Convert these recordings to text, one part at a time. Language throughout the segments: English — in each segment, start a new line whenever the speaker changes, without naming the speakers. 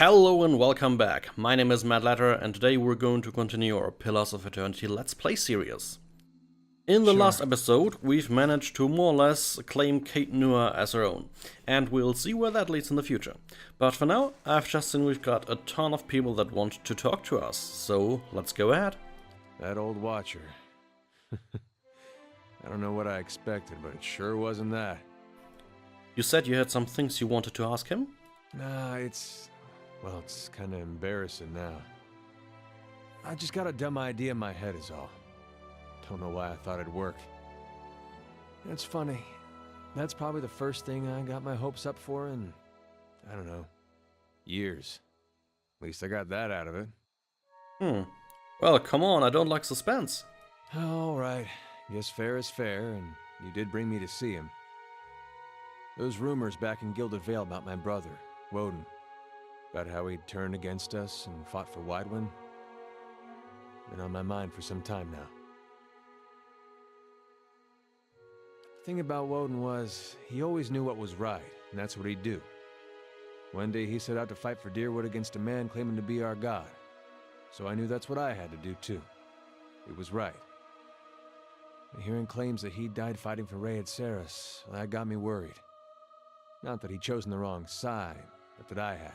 Hello and welcome back. My name is Matt Latter and today we're going to continue our Pillars of Eternity Let's Play series. In the last episode, we've managed to more or less claim Kate Nua as our own, and we'll see where that leads in the future. But for now, I've just seen we've got a ton of people that want to talk to us, so let's go ahead.
That old watcher. I don't know what I expected, but it sure wasn't that.
You said you had some things you wanted to ask him?
Nah, well, it's kinda embarrassing now. I just got a dumb idea in my head is all. Don't know why I thought it'd work. It's funny. That's probably the first thing I got my hopes up for in, I don't know, years. At least I got that out of it.
Well, come on, I don't like suspense.
Alright, guess fair is fair, and you did bring me to see him. Those rumors back in Gilded Vale about my brother, Woden, about how he'd turned against us and fought for Weidwin, been on my mind for some time now. The thing about Woden was, he always knew what was right, and that's what he'd do. One day he set out to fight for Deerwood against a man claiming to be our god. So I knew that's what I had to do too. It was right. And hearing claims that he died fighting for Raedric, well, that got me worried. Not that he'd chosen the wrong side, but that I had.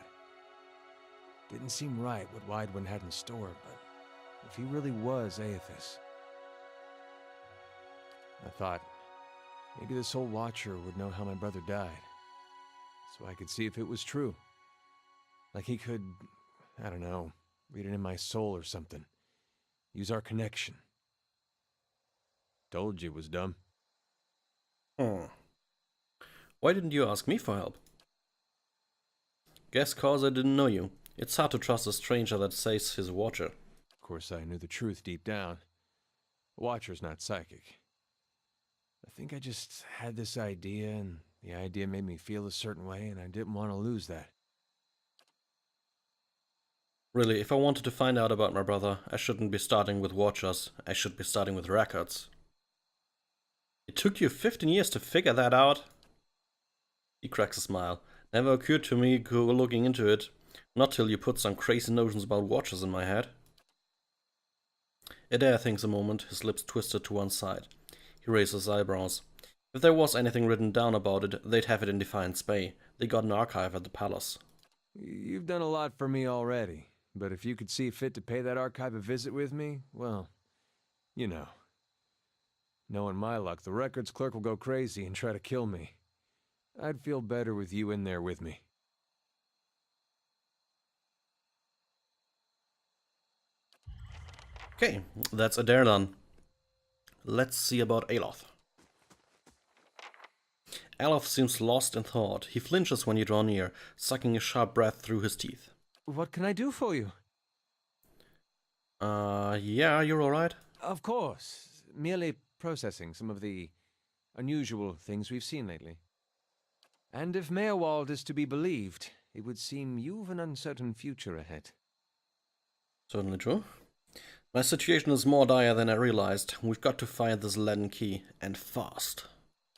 Didn't seem right what Weidwin had in store, but if he really was Aethys, I thought, maybe this old watcher would know how my brother died, so I could see if it was true. Like he could, I don't know, read it in my soul or something. Use our connection. Told you it was dumb.
Why didn't you ask me for help? Guess cause I didn't know you. It's hard to trust a stranger that says he's a watcher.
Of course, I knew the truth deep down. A watcher's not psychic. I think I just had this idea, and the idea made me feel a certain way, and I didn't want to lose that.
Really, if I wanted to find out about my brother, I shouldn't be starting with watchers, I should be starting with records. It took you 15 years to figure that out? He cracks a smile. Never occurred to me looking into it. Not till you put some crazy notions about watchers in my head. Adair thinks a moment, his lips twisted to one side. He raises his eyebrows. If there was anything written down about it, they'd have it in Defiance Bay. They got an archive at the palace.
You've done a lot for me already, but if you could see fit to pay that archive a visit with me, well, you know. Knowing my luck, the records clerk will go crazy and try to kill me. I'd feel better with you in there with me.
Okay, that's Adair done. Let's see about Aloth. Aloth seems lost in thought. He flinches when you draw near, sucking a sharp breath through his teeth.
What can I do for you?
Yeah, you're alright?
Of course. Merely processing some of the unusual things we've seen lately. And if Meerwald is to be believed, it would seem you've an uncertain future ahead.
Certainly true. My situation is more dire than I realized. We've got to find this leaden key, and fast.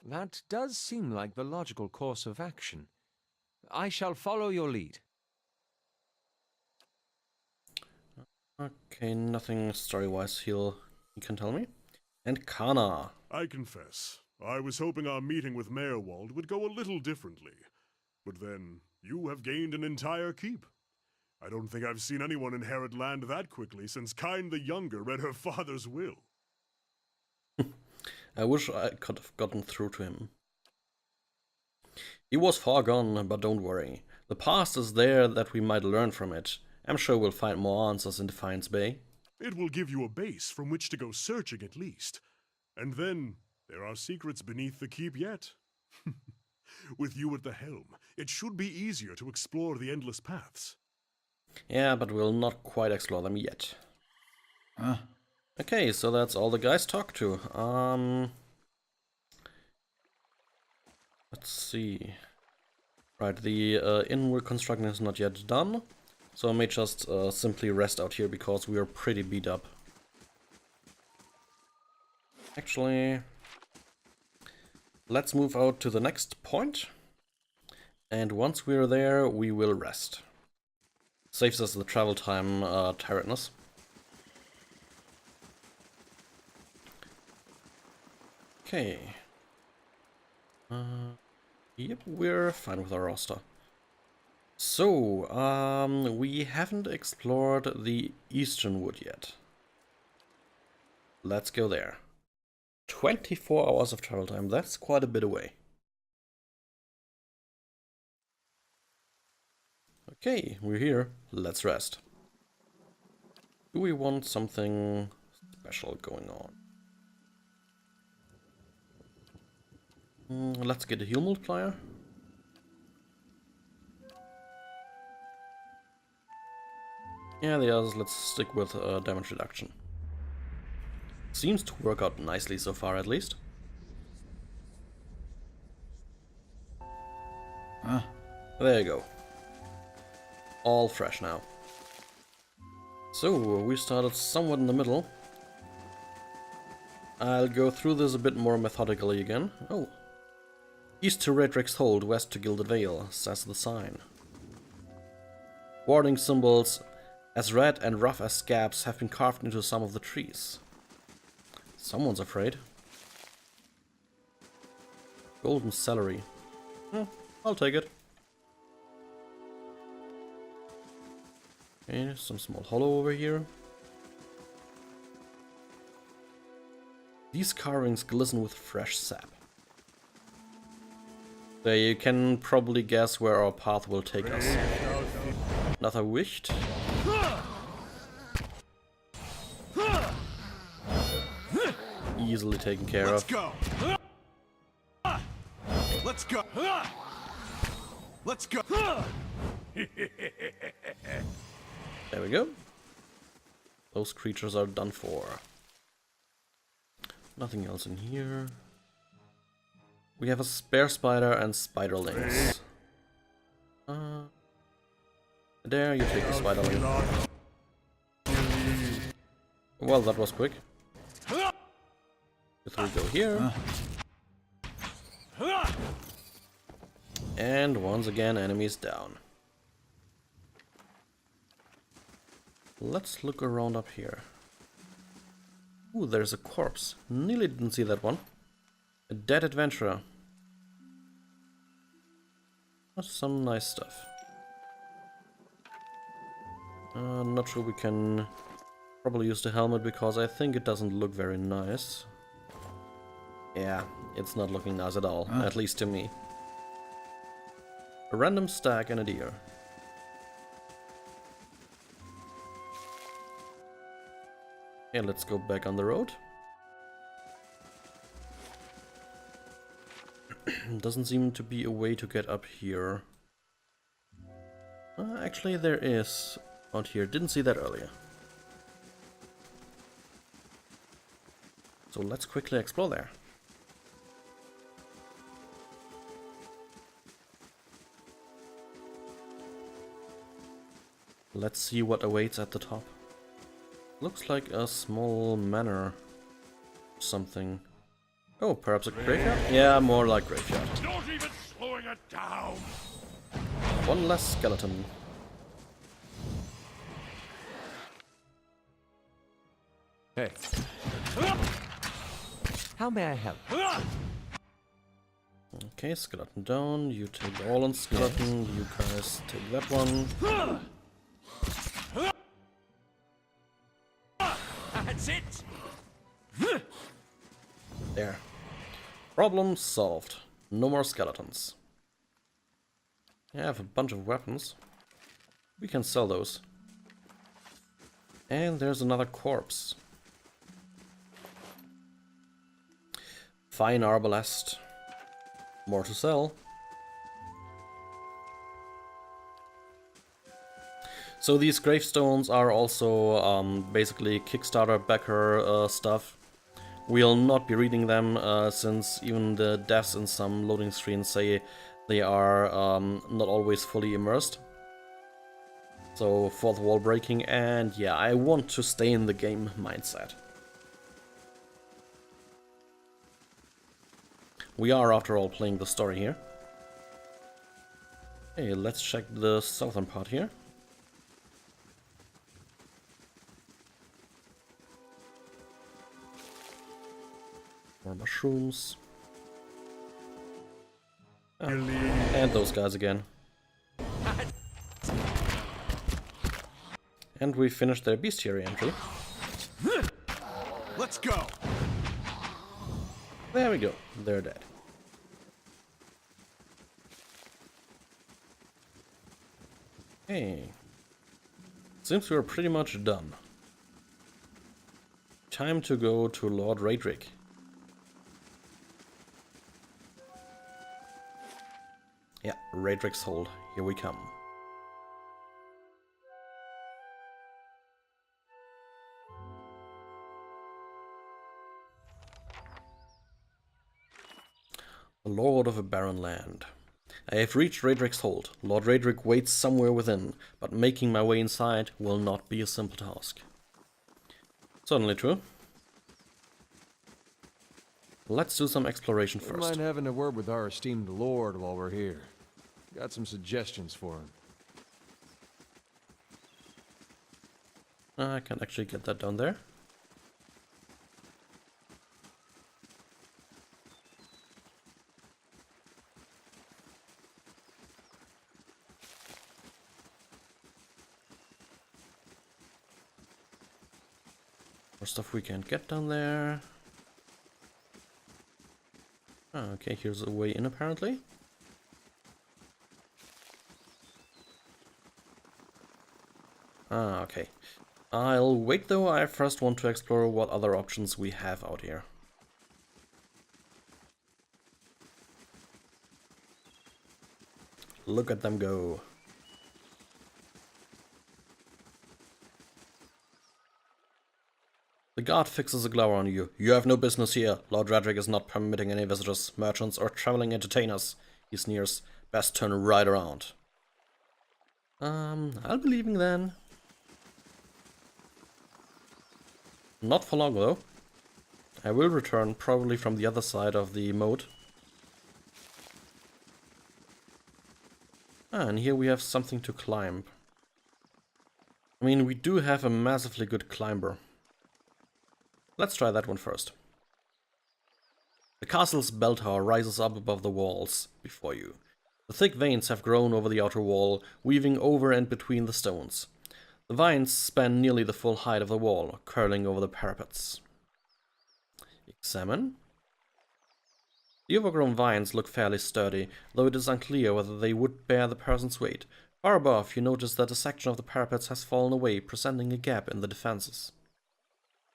That does seem like the logical course of action. I shall follow your lead.
Okay, nothing story-wise you can tell me. And Kana.
I confess, I was hoping our meeting with Meerwald would go a little differently. But then, you have gained an entire keep. I don't think I've seen anyone inherit land that quickly since Kyne the Younger read her father's will.
I wish I could have gotten through to him. He was far gone, but don't worry. The past is there that we might learn from it. I'm sure we'll find more answers in Defiance Bay.
It will give you a base from which to go searching at least. And then, there are secrets beneath the keep yet. With you at the helm, it should be easier to explore the endless paths.
Yeah, but we'll not quite explore them yet. Okay, so that's all the guys talk to. Let's see. Right, the inn we're constructing is not yet done. So I may just simply rest out here because we are pretty beat up. Actually, let's move out to the next point. And once we're there, we will rest. Saves us the travel time tiredness. Okay. Yep, we're fine with our roster. So, we haven't explored the Eastern Wood yet. Let's go there. 24 hours of travel time, that's quite a bit away. Okay, we're here. Let's rest. Do we want something special going on? Let's get a heal multiplier. Yeah, the others, let's stick with damage reduction. Seems to work out nicely so far, at least. There you go. All fresh now. So, we started somewhat in the middle. I'll go through this a bit more methodically again. Oh. East to Raedric's Hold, west to Gilded Vale, says the sign. Warning symbols as red and rough as scabs have been carved into some of the trees. Someone's afraid. Golden celery. I'll take it. Okay, some small hollow over here. These carvings glisten with fresh sap. So you can probably guess where our path will take us. Another wicht. Easily taken care of.
Let's go. Let's go. Let's go.
There we go. Those creatures are done for. Nothing else in here. We have a spare spider and spiderlings. There, you take the spiderling. Well, that was quick. We go here. And once again, enemies down. Let's look around up here. Ooh, there's a corpse. Nearly didn't see that one. A dead adventurer. That's some nice stuff. Not sure we can probably use the helmet because I think it doesn't look very nice. Yeah, it's not looking nice at all, at least to me. A random stag and a deer. Okay, let's go back on the road. Doesn't seem to be a way to get up here. Actually, there is out here. Didn't see that earlier. So let's quickly explore there. Let's see what awaits at the top. Looks like a small manor. Something. Oh, perhaps a graveyard? Yeah, more like graveyard.
Not even slowing it down.
One less skeleton.
Hey. How may I help?
Okay, skeleton down. You take the all on skeleton. You guys take that one.
That's it.
There. Problem solved. No more skeletons. I have a bunch of weapons. We can sell those. And there's another corpse. Fine arbalest. More to sell. So these gravestones are also basically Kickstarter backer stuff. We'll not be reading them since even the deaths in some loading screens say they are not always fully immersed. So fourth wall breaking, and yeah, I want to stay in the game mindset. We are after all playing the story here. Okay, let's check the southern part here. More mushrooms. Oh, and those guys again. And we finished their bestiary entry.
Let's go.
There we go. They're dead. Hey. Seems we're pretty much done. Time to go to Lord Raedric. Yeah, Raedric's hold. Here we come. The Lord of a barren land. I have reached Raedric's hold. Lord Raedric waits somewhere within, but making my way inside will not be a simple task. Certainly true. Let's do some exploration first.
Wouldn't mind having a word with our esteemed lord while we're here. Got some suggestions for him.
I can actually get that down there. More stuff we can't get down there. Ah, okay, here's a way in apparently. Ah, okay. I'll wait though, I first want to explore what other options we have out here. Look at them go. The guard fixes a glower on you. You have no business here. Lord Raedric is not permitting any visitors, merchants, or traveling entertainers. He sneers. Best turn right around. I'll be leaving then. Not for long though. I will return, probably from the other side of the moat. Ah, and here we have something to climb. I mean, we do have a massively good climber. Let's try that one first. The castle's bell tower rises up above the walls before you. The thick veins have grown over the outer wall, weaving over and between the stones. The vines span nearly the full height of the wall, curling over the parapets. Examine. The overgrown vines look fairly sturdy, though it is unclear whether they would bear the person's weight. Far above, you notice that a section of the parapets has fallen away, presenting a gap in the defenses.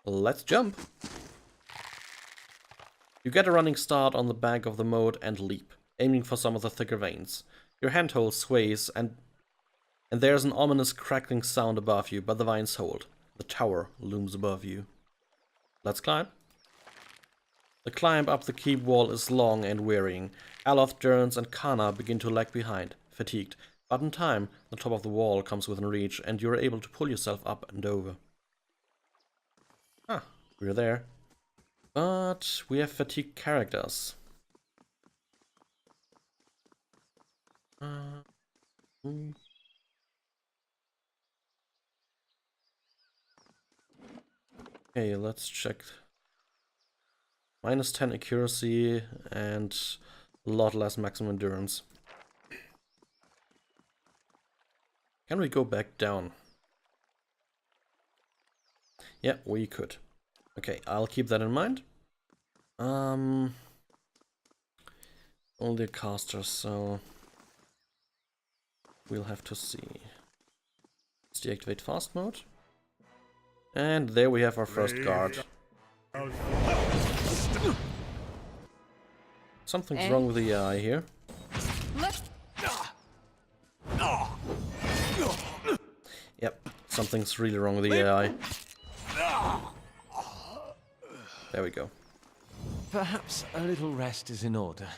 Let's jump! You get a running start on the back of the moat and leap, aiming for some of the thicker veins. Your handhold sways and there's an ominous crackling sound above you, but the vines hold. The tower looms above you. Let's climb. The climb up the keep wall is long and wearying. Aloth, Durrance, and Kana begin to lag behind, fatigued, but in time the top of the wall comes within reach and you are able to pull yourself up and over. Ah, we're there. But we have fatigued characters. Okay, let's check. Minus 10 accuracy and a lot less maximum endurance. Can we go back down? Yeah, we could. Okay, I'll keep that in mind. Only a caster, so we'll have to see. Let's deactivate fast mode. And there we have our first guard. Something's wrong with the AI here. Yep, something's really wrong with the AI. There we go.
Perhaps a little rest is in order.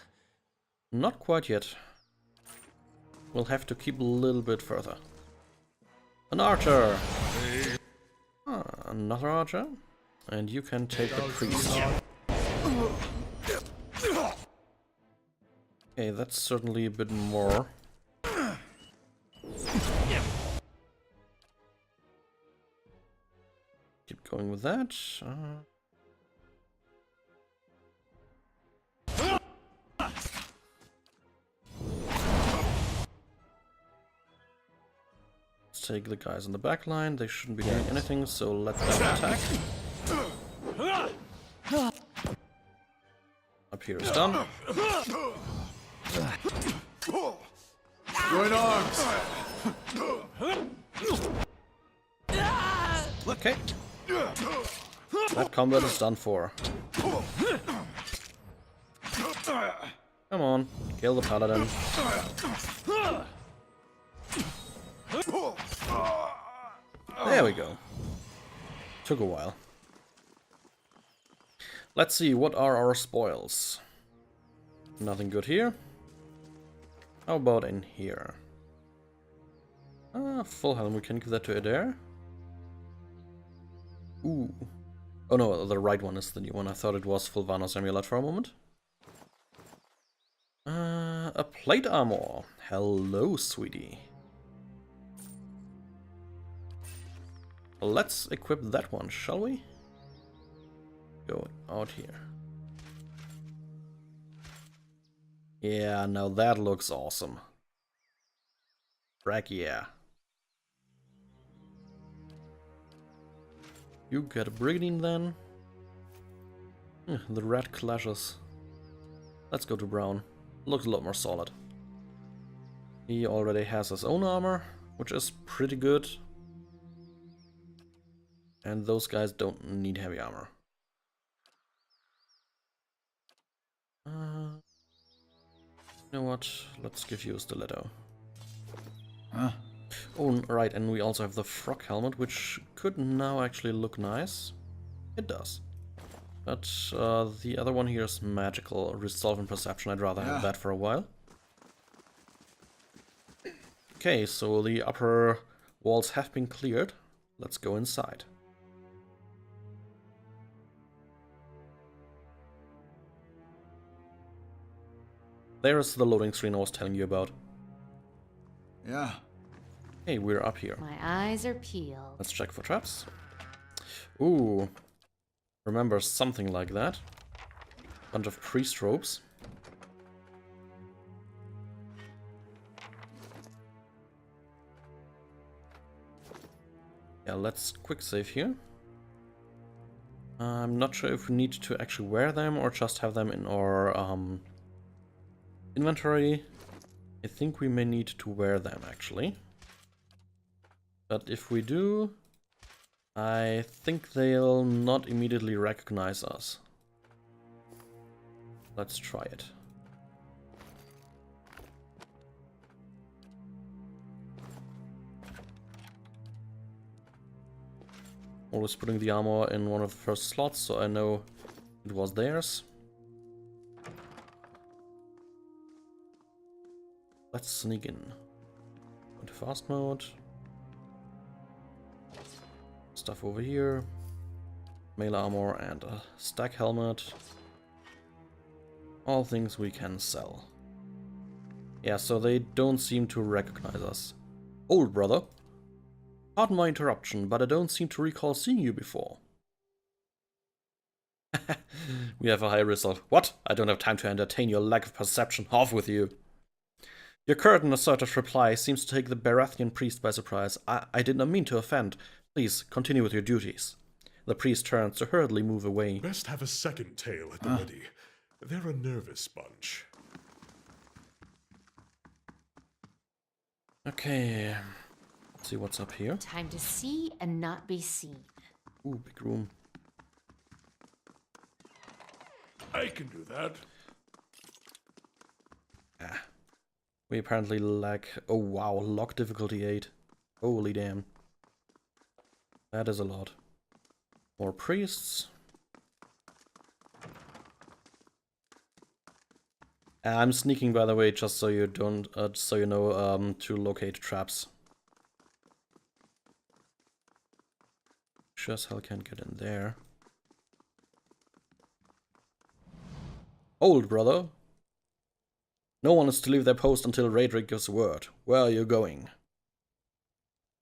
Not quite yet. We'll have to keep a little bit further. An archer! Ah, another archer. And you can take the priest. Okay, that's certainly a bit more. Keep going with that. Let's take the guys in the back line. They shouldn't be doing anything, so let them attack. Up here is done.
Join arms!
Okay. That combat is done for. Come on, kill the paladin. There we go. Took a while. Let's see, what are our spoils? Nothing good here. How about in here? Full helm, we can give that to Adair. Ooh. Oh no, the right one is the new one. I thought it was Fulvano's amulet for a moment. A plate armor. Hello, sweetie. Let's equip that one, shall we? Go out here. Yeah, now that looks awesome. Frack yeah. You get a brigandine then. The red clashes. Let's go to brown. Looks a lot more solid. He already has his own armor, which is pretty good. And those guys don't need heavy armor. You know what? Let's give you a stiletto. Oh, right, and we also have the frog helmet, which could now actually look nice. It does. But the other one here is magical, resolve and perception. I'd rather have that for a while. Okay, so the upper walls have been cleared. Let's go inside. There's the loading screen I was telling you about.
Yeah.
Hey, we're up here.
My eyes are peeled.
Let's check for traps. Ooh. Remember something like that. Bunch of priest robes. Yeah, let's quick save here. I'm not sure if we need to actually wear them or just have them in our inventory. I think we may need to wear them actually. But if we do, I think they'll not immediately recognize us. Let's try it. Always putting the armor in one of the first slots, so I know it was theirs. Let's sneak in. Go to fast mode. Stuff over here. Mail armor and a stack helmet. All things we can sell. Yeah, so they don't seem to recognize us. Old brother. Pardon my interruption, but I don't seem to recall seeing you before. We have a high result. What? I don't have time to entertain your lack of perception. Off with you. Your curt and assertive reply seems to take the Baratheon priest by surprise. I did not mean to offend. Please, continue with your duties. The priest turns to hurriedly move away.
Best have a second tail at the ready. They're a nervous bunch.
Okay. Let's see what's up here.
Time to see and not be seen.
Ooh, big room.
I can do that.
Ah. We apparently lack... Oh wow, lock difficulty 8. Holy damn. That is a lot. More priests. I'm sneaking, by the way, just so you don't, so you know, to locate traps. Sure as hell can't get in there. Old brother. No one is to leave their post until Raedric gives word. Where are you going?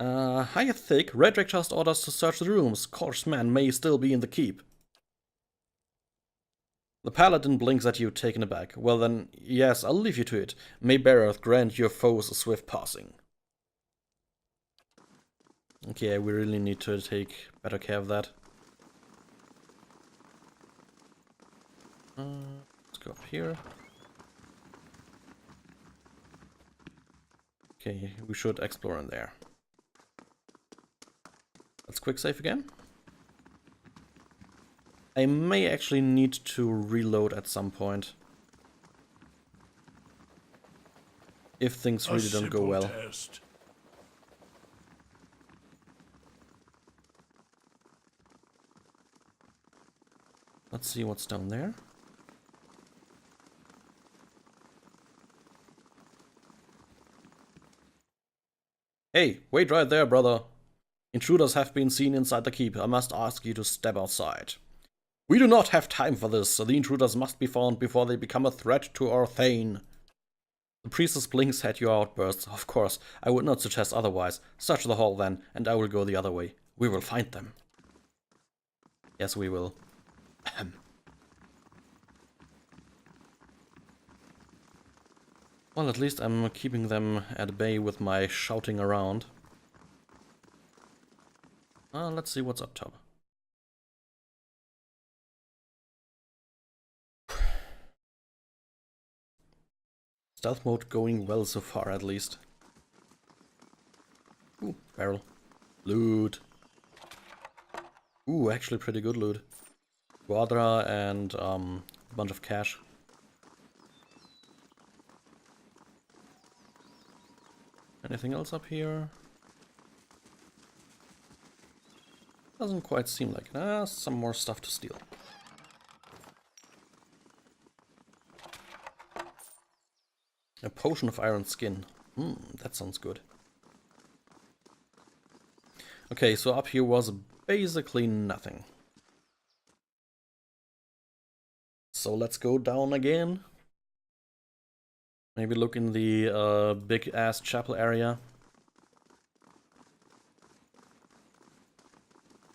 Hiya Thick. Raedric just orders to search the rooms. Course man may still be in the keep. The paladin blinks at you, taken aback. Well then, yes, I'll leave you to it. May Barroth grant your foes a swift passing. Okay, we really need to take better care of that. Let's go up here. Okay, we should explore in there. Let's quick save again. I may actually need to reload at some point. If things really don't go well.
Test.
Let's see what's down there. Hey, wait right there, brother. Intruders have been seen inside the keep. I must ask you to step outside. We do not have time for this. The intruders must be found before they become a threat to our Thane. The priestess blinks at your outbursts. Of course, I would not suggest otherwise. Search the hall then, and I will go the other way. We will find them. Yes, we will. Ahem. Well, at least I'm keeping them at bay with my shouting around. Let's see what's up top. Stealth mode going well so far, at least. Ooh, barrel. Loot. Ooh, actually pretty good loot. Quadra and a bunch of cash. Anything else up here? Doesn't quite seem like it. Some more stuff to steal. A potion of iron skin. That sounds good. Okay, so up here was basically nothing. So let's go down again. Maybe look in the big-ass chapel area.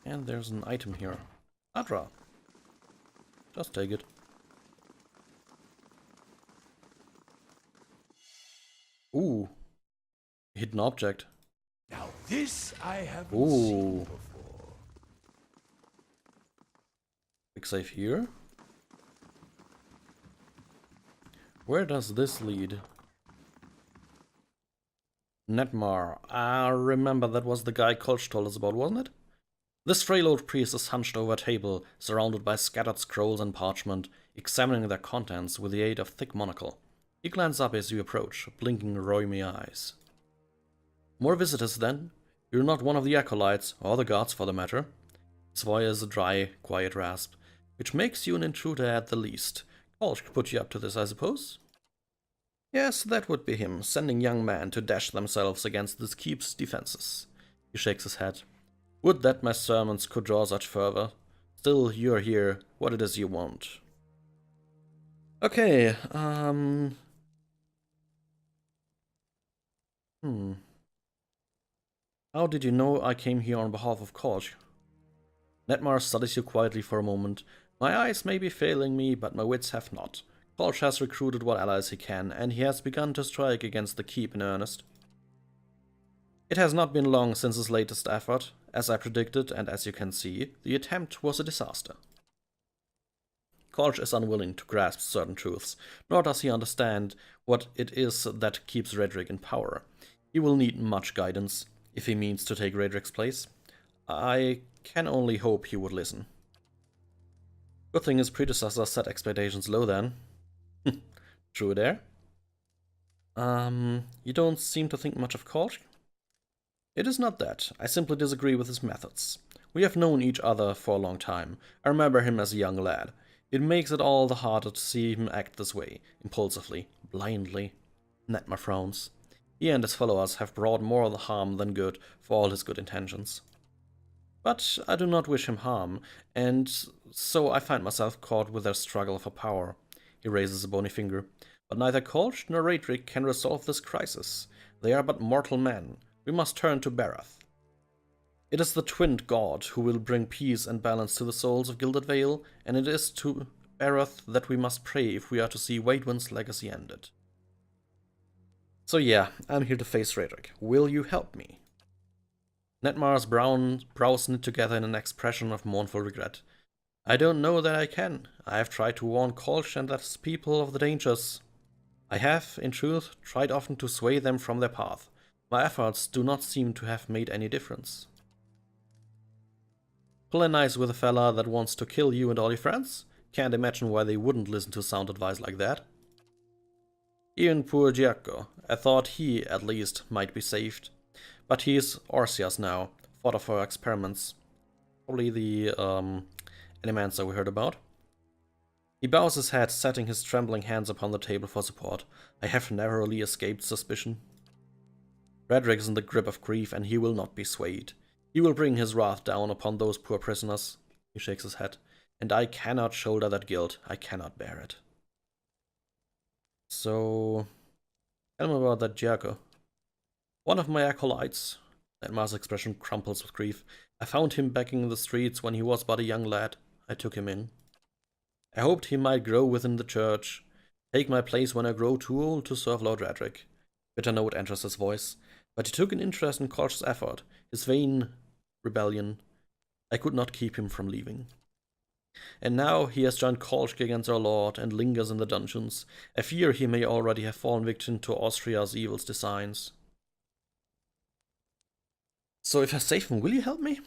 And there's an item here. Adra. Just take it. Ooh. Hidden object.
Now this I haven't
Ooh.
seen before.
Quick save here. Where does this lead? Netmar. I remember that was the guy Kolch told us about, wasn't it? This frail old priest is hunched over a table, surrounded by scattered scrolls and parchment, examining their contents with the aid of thick monocle. You glance up as you approach, blinking rheumy eyes. More visitors, then? You're not one of the acolytes, or the guards for the matter. His voice is a dry, quiet rasp, which makes you an intruder at the least. Kolch could put you up to this, I suppose? Yes, that would be him, sending young men to dash themselves against this keep's defenses. He shakes his head. Would that my sermons could draw such fervor. Still, you're here. What it is you want. Okay, How did you know I came here on behalf of Kolch? Netmar studies you quietly for a moment. My eyes may be failing me, but my wits have not. Kolch has recruited what allies he can, and he has begun to strike against the keep in earnest. It has not been long since his latest effort. As I predicted, and as you can see, the attempt was a disaster. Kolch is unwilling to grasp certain truths, nor does he understand what it is that keeps Raedric in power. He will need much guidance, if he means to take Raedric's place. I can only hope he would listen. Good thing his predecessor set expectations low then. True there. You don't seem to think much of Kolch? It is not that. I simply disagree with his methods. We have known each other for a long time. I remember him as a young lad. It makes it all the harder to see him act this way, impulsively, blindly. Netmar frowns. He and his followers have brought more harm than good for all his good intentions. But I do not wish him harm, and so I find myself caught with their struggle for power. He raises a bony finger. But neither Kolch nor Raedric can resolve this crisis. They are but mortal men. We must turn to Barath. It is the twinned god who will bring peace and balance to the souls of Gilded Vale, and it is to Barath that we must pray if we are to see Waidwen's legacy ended. So yeah, I'm here to face Raedric. Will you help me? Netmar's brown brows knit together in an expression of mournful regret. I don't know that I can. I have tried to warn Kolsch and his people of the dangers. I have, in truth, tried often to sway them from their path. My efforts do not seem to have made any difference. Playing nice with a fella that wants to kill you and all your friends? Can't imagine why they wouldn't listen to sound advice like that. Even poor Giaco, I thought he, at least, might be saved. But he is Orsias now, fodder for experiments. Probably the Animancer we heard about. He bows his head, setting his trembling hands upon the table for support. I have narrowly escaped suspicion. Raedric is in the grip of grief, and he will not be swayed. He will bring his wrath down upon those poor prisoners. He shakes his head. And I cannot shoulder that guilt. I cannot bear it. So, tell me about that Giaco. One of my acolytes. Netmar's expression crumples with grief. I found him begging in the streets when he was but a young lad. I took him in. I hoped he might grow within the church, take my place when I grow too old to serve Lord Raedric. Bitter note enters his voice, but he took an interest in Kolsch's effort, his vain rebellion. I could not keep him from leaving. And now he has joined Kolsch against our lord and lingers in the dungeons. I fear he may already have fallen victim to Austria's evil designs. So if I save him, will you help me?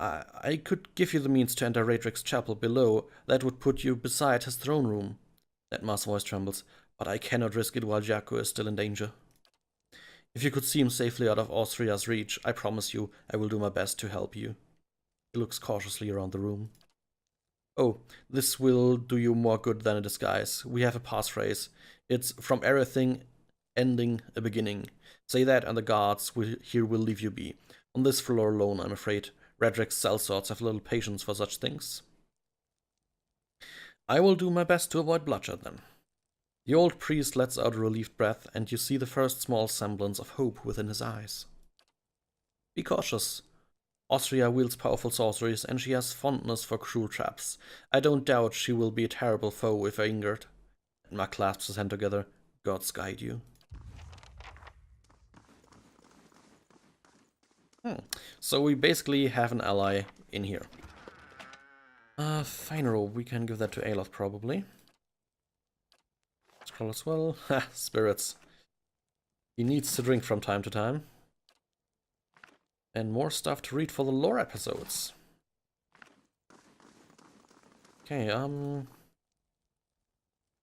I could give you the means to enter Raedric's chapel below. That would put you beside his throne room. Netmar's voice trembles, but I cannot risk it while Giaco is still in danger. If you could see him safely out of Austria's reach, I promise you I will do my best to help you. He looks cautiously around the room. Oh, this will do you more good than a disguise. We have a passphrase. It's from everything ending a beginning. Say that and the guards here will leave you be. On this floor alone, I'm afraid. Raedric's sellswords have little patience for such things. I will do my best to avoid bloodshed then. The old priest lets out a relieved breath, and you see the first small semblance of hope within his eyes. Be cautious. Austria wields powerful sorceries, and she has fondness for cruel traps. I don't doubt she will be a terrible foe if angered. Netmar clasps his hand together. Gods guide you. So we basically have an ally in here. Finero, we can give that to Aloth probably. Scroll as well. Ha, spirits. He needs to drink from time to time. And more stuff to read for the lore episodes. Okay,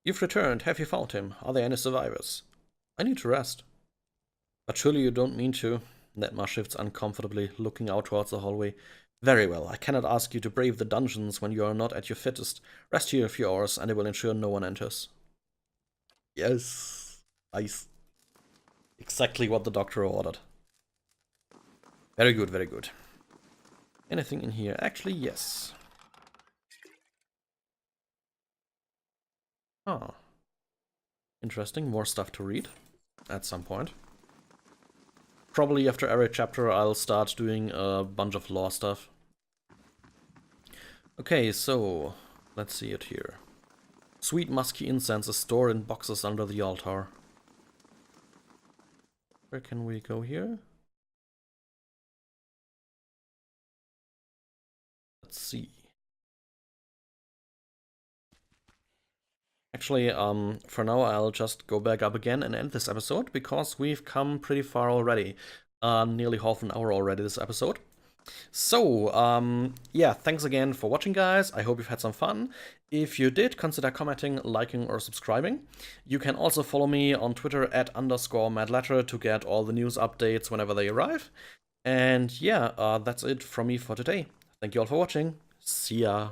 You've returned. Have you found him? Are there any survivors? I need to rest. But surely you don't mean to. Netmar shifts uncomfortably, looking out towards the hallway. Very well, I cannot ask you to brave the dungeons when you are not at your fittest. Rest here a few hours, and I will ensure no one enters. Yes. Nice. Exactly what the doctor ordered. Very good, very good. Anything in here? Actually, yes. Ah. Interesting, more stuff to read at some point. Probably after every chapter I'll start doing a bunch of lore stuff. Okay, so let's see it here. Sweet musky incense is stored in boxes under the altar. Where can we go here? Let's see. Actually, for now I'll just go back up again and end this episode, because we've come pretty far already. Nearly half an hour already this episode. So, yeah, thanks again for watching, guys. I hope you've had some fun. If you did, consider commenting, liking, or subscribing. You can also follow me on Twitter at _madletter to get all the news updates whenever they arrive. And yeah, that's it from me for today. Thank you all for watching. See ya.